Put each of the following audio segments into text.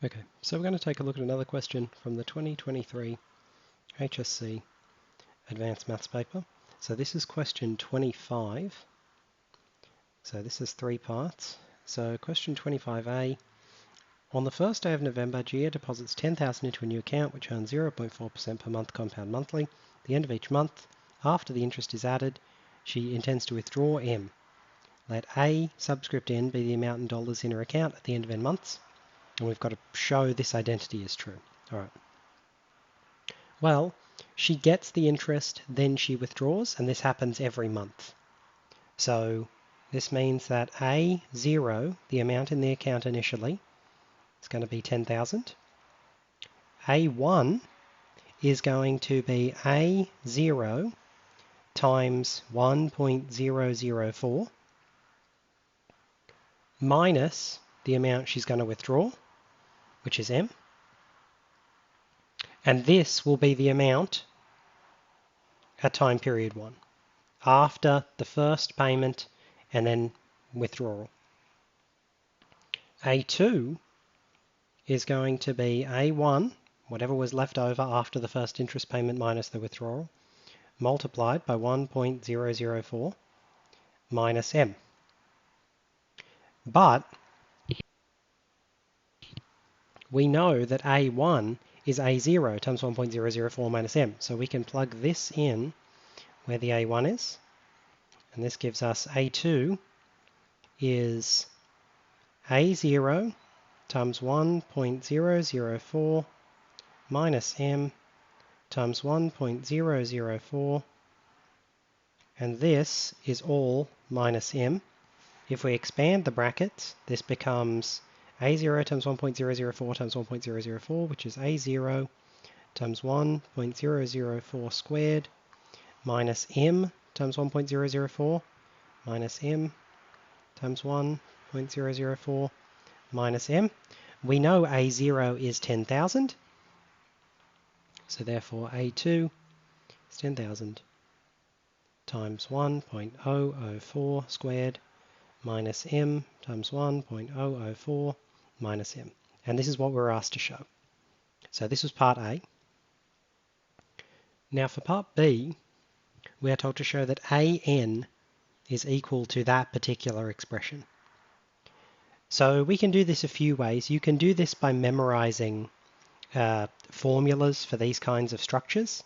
Okay, so we're going to take a look at another question from the 2023 HSC Advanced Maths paper. So this is question 25. So this is 3 parts. So question 25A. On the first day of November, Gia deposits 10,000 into a new account which earns 0.4% per month compound monthly. At the end of each month, after the interest is added, she intends to withdraw M. Let A subscript N be the amount in dollars in her account at the end of N months. And we've got to show this identity is true. All right. Well, she gets the interest, then she withdraws, and this happens every month. So this means that A0, the amount in the account initially, is going to be 10,000. A1 is going to be A0 times 1.004 minus the amount she's going to withdraw, which is M. And this will be the amount at time period 1, after the first payment and then withdrawal. A2 is going to be A1, whatever was left over after the first interest payment minus the withdrawal, multiplied by 1.004 minus M. But we know that A1 is A0 times 1.004 minus M. So we can plug this in where the A1 is. And this gives us A2 is A0 times 1.004 minus M times 1.004. And this is all minus M. If we expand the brackets, this becomes A0 times 1.004 times 1.004, which is A0 times 1.004 squared minus M times 1.004 minus M times 1.004 minus M. We know A0 is 10,000, so therefore A2 is 10,000 times 1.004 squared minus M times 1.004 minus M. And this is what we're asked to show. So this was part A. Now for part B, we are told to show that AN is equal to that particular expression. So we can do this a few ways. You can do this by memorizing formulas for these kinds of structures.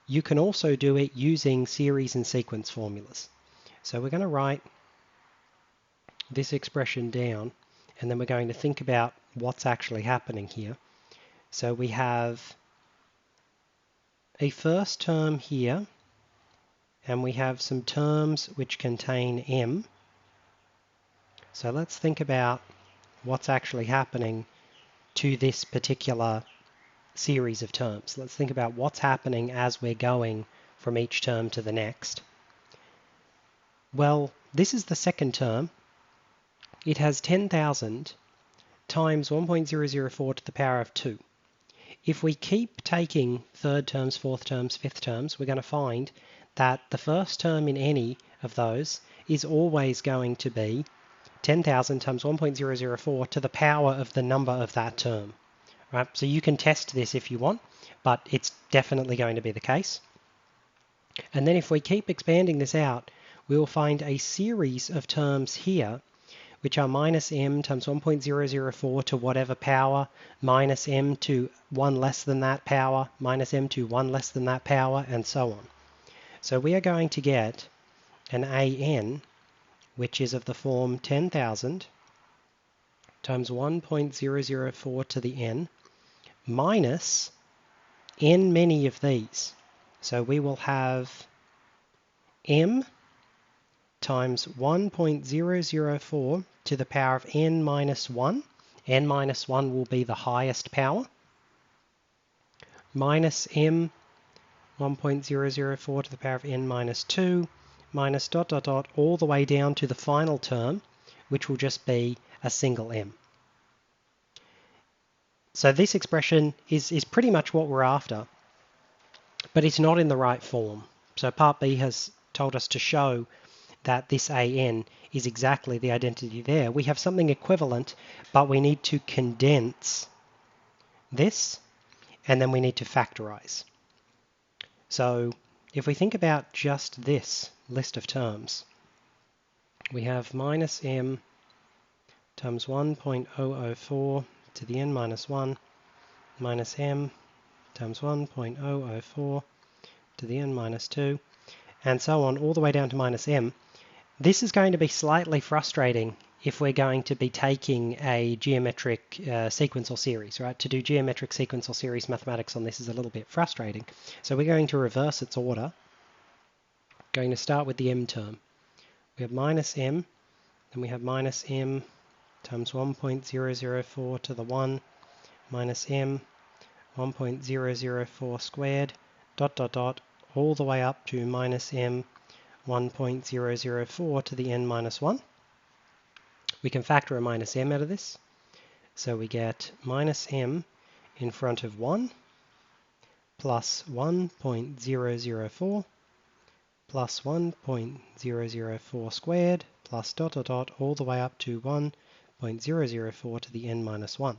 You can also do it using series and sequence formulas. So we're going to write this expression down, and then we're going to think about what's actually happening here. So we have a first term here, and we have some terms which contain M. So let's think about what's actually happening to this particular series of terms. Let's think about what's happening as we're going from each term to the next. Well, this is the second term. It has 10,000 times 1.004 to the power of 2. If we keep taking third terms, fourth terms, fifth terms, we're going to find that the first term in any of those is always going to be 10,000 times 1.004 to the power of the number of that term. Right? So you can test this if you want, but it's definitely going to be the case. And then if we keep expanding this out, we will find a series of terms here which are minus M times 1.004 to whatever power, minus M to 1 less than that power, minus M to 1 less than that power, and so on. So we are going to get an AN, which is of the form 10,000 times 1.004 to the N, minus N many of these. So we will have M times 1.004 to the power of N minus 1. N minus 1 will be the highest power. Minus M 1.004 to the power of N minus 2. Minus ... all the way down to the final term, which will just be a single M. So this expression is pretty much what we're after, but it's not in the right form. So part B has told us to show that this AN is exactly the identity there. We have something equivalent, but we need to condense this, and then we need to factorize. So if we think about just this list of terms, we have minus m times 1.004 to the n minus 1 minus m times 1.004 to the n minus 2, and so on all the way down to minus m. This is going to be slightly frustrating if we're going to be taking a geometric sequence or series, right? To do geometric sequence or series mathematics on this is a little bit frustrating. So we're going to reverse its order. Going to start with the m term. We have minus m, then we have minus m times 1.004 to the 1 minus m 1.004 squared dot dot dot all the way up to minus m 1.004 to the n minus 1. We can factor a minus m out of this. So we get minus m in front of 1 plus 1.004 plus 1.004 squared plus dot dot dot all the way up to 1.004 to the n minus 1.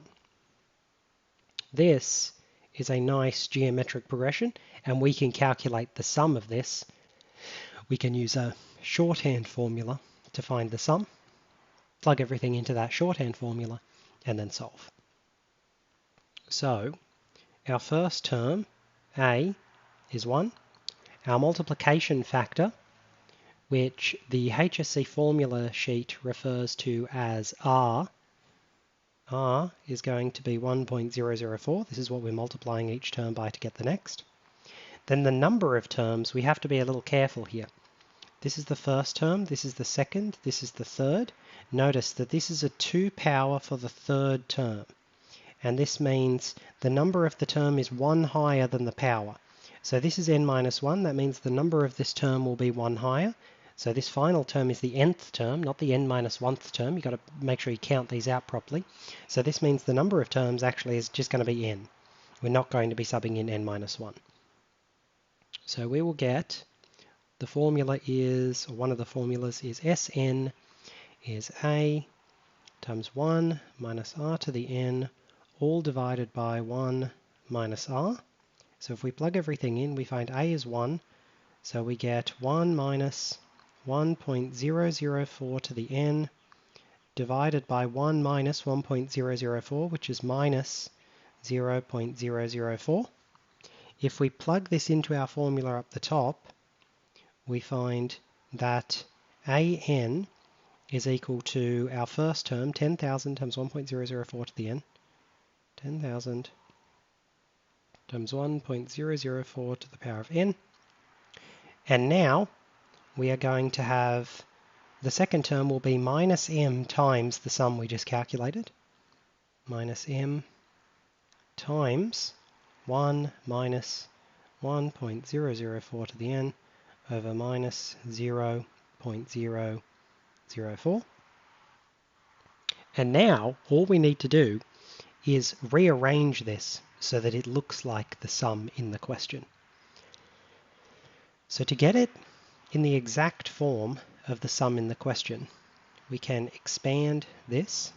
This is a nice geometric progression, and we can calculate the sum of this. We can use a shorthand formula to find the sum, plug everything into that shorthand formula, and then solve. So our first term, a, is 1. Our multiplication factor, which the HSC formula sheet refers to as r is going to be 1.004. This is what we're multiplying each term by to get the next. Then the number of terms, we have to be a little careful here. This is the first term, this is the second, this is the third. Notice that this is a 2 power for the third term. And this means the number of the term is 1 higher than the power. So this is n minus 1. That means the number of this term will be 1 higher. So this final term is the nth term, not the n minus 1th term. You've got to make sure you count these out properly. So this means the number of terms actually is just going to be n. We're not going to be subbing in n minus 1. So we will get, the formula is, or one of the formulas is Sn is a times 1 minus r to the n, all divided by 1 minus r. So if we plug everything in, we find a is 1. So we get 1 minus 1.004 to the n divided by 1 minus 1.004, which is minus 0.004. If we plug this into our formula up the top, we find that an is equal to our first term, 10,000 times 1.004 to the n. 10,000 times 1.004 to the power of n. And now we are going to have, the second term will be minus m times the sum we just calculated. Minus m times 1 minus 1.004 to the n over minus 0.004. And now all we need to do is rearrange this so that it looks like the sum in the question. So to get it in the exact form of the sum in the question, we can expand this.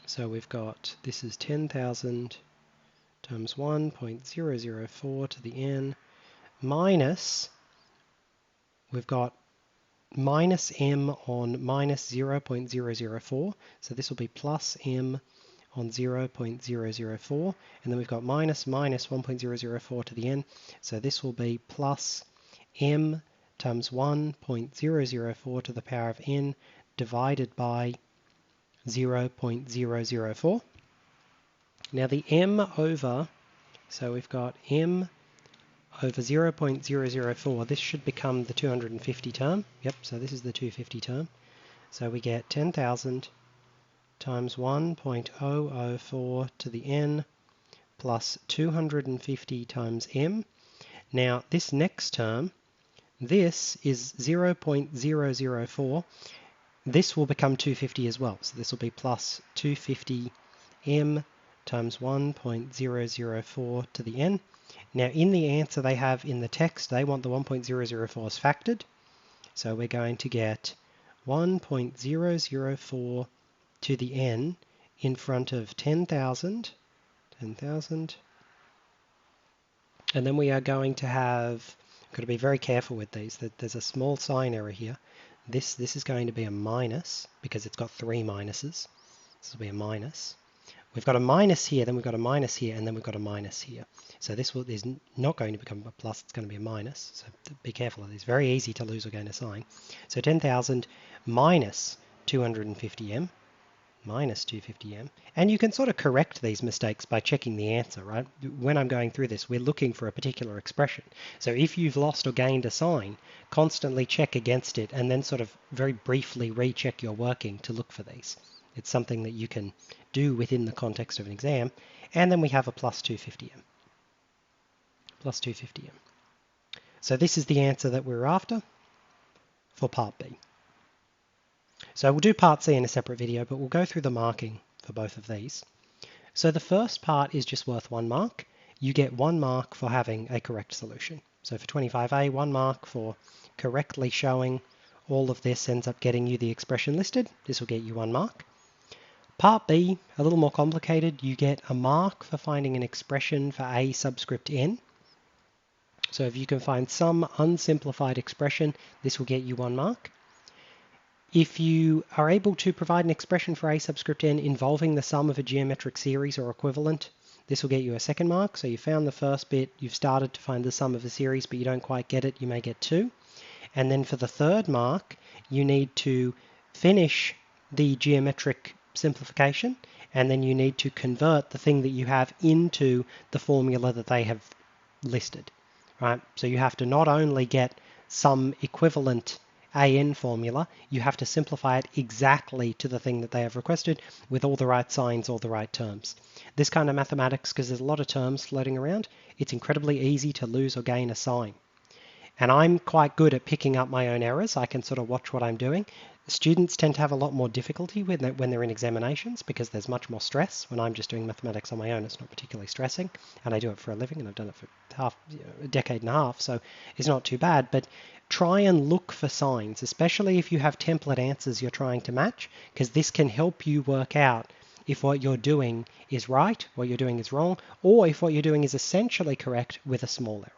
So we've got, this is 10,000 times 1.004 to the n minus, we've got minus m on minus 0.004, so this will be plus m on 0.004, and then we've got minus 1.004 to the n, so this will be plus m times 1.004 to the power of n divided by 0.004. Now the m over, so we've got m over 0.004, this should become the 250 term. Yep, so this is the 250 term. So we get 10,000 times 1.004 to the n plus 250 times m. Now this next term, this is 0.004. This will become 250 as well. So this will be plus 250 m times 1.004 to the n. Now in the answer they have in the text, they want the 1.004s factored. So we're going to get 1.004 to the n in front of 10,000 10,000. And then we are going to have, got to be very careful with these, that there's a small sign error here. This is going to be a minus because it's got 3 minuses. This will be a minus. We've got a minus here, then we've got a minus here, and then we've got a minus here. So this is not going to become a plus, it's going to be a minus. So be careful of this. Very easy to lose or gain a sign. So 10,000 minus 250m, minus 250m. And you can sort of correct these mistakes by checking the answer, right? When I'm going through this, we're looking for a particular expression. So if you've lost or gained a sign, constantly check against it and then sort of very briefly recheck your working to look for these. It's something that you can do within the context of an exam. And then we have a plus 250m. Plus 250m. So this is the answer that we're after for part B. So we'll do part C in a separate video, but we'll go through the marking for both of these. So the first part is just worth 1 mark. You get 1 mark for having a correct solution. So for 25A, 1 mark for correctly showing all of this ends up getting you the expression listed. This will get you 1 mark. Part B, a little more complicated. You get a mark for finding an expression for A subscript n. So if you can find some unsimplified expression, this will get you 1 mark. If you are able to provide an expression for A subscript n involving the sum of a geometric series or equivalent, this will get you a 2nd mark. So you found the first bit, you've started to find the sum of a series, but you don't quite get it, you may get 2. And then for the 3rd mark, you need to finish the geometric simplification, and then you need to convert the thing that you have into the formula that they have listed, right? So you have to not only get some equivalent AN formula, you have to simplify it exactly to the thing that they have requested with all the right signs, all the right terms. This kind of mathematics, because there's a lot of terms floating around, it's incredibly easy to lose or gain a sign. And I'm quite good at picking up my own errors. I can sort of watch what I'm doing. Students tend to have a lot more difficulty when they're in examinations because there's much more stress. When I'm just doing mathematics on my own, it's not particularly stressing, and I do it for a living, and I've done it for a decade and a half, so it's not too bad. But try and look for signs, especially if you have template answers you're trying to match, because this can help you work out if what you're doing is right, what you're doing is wrong, or if what you're doing is essentially correct with a small error.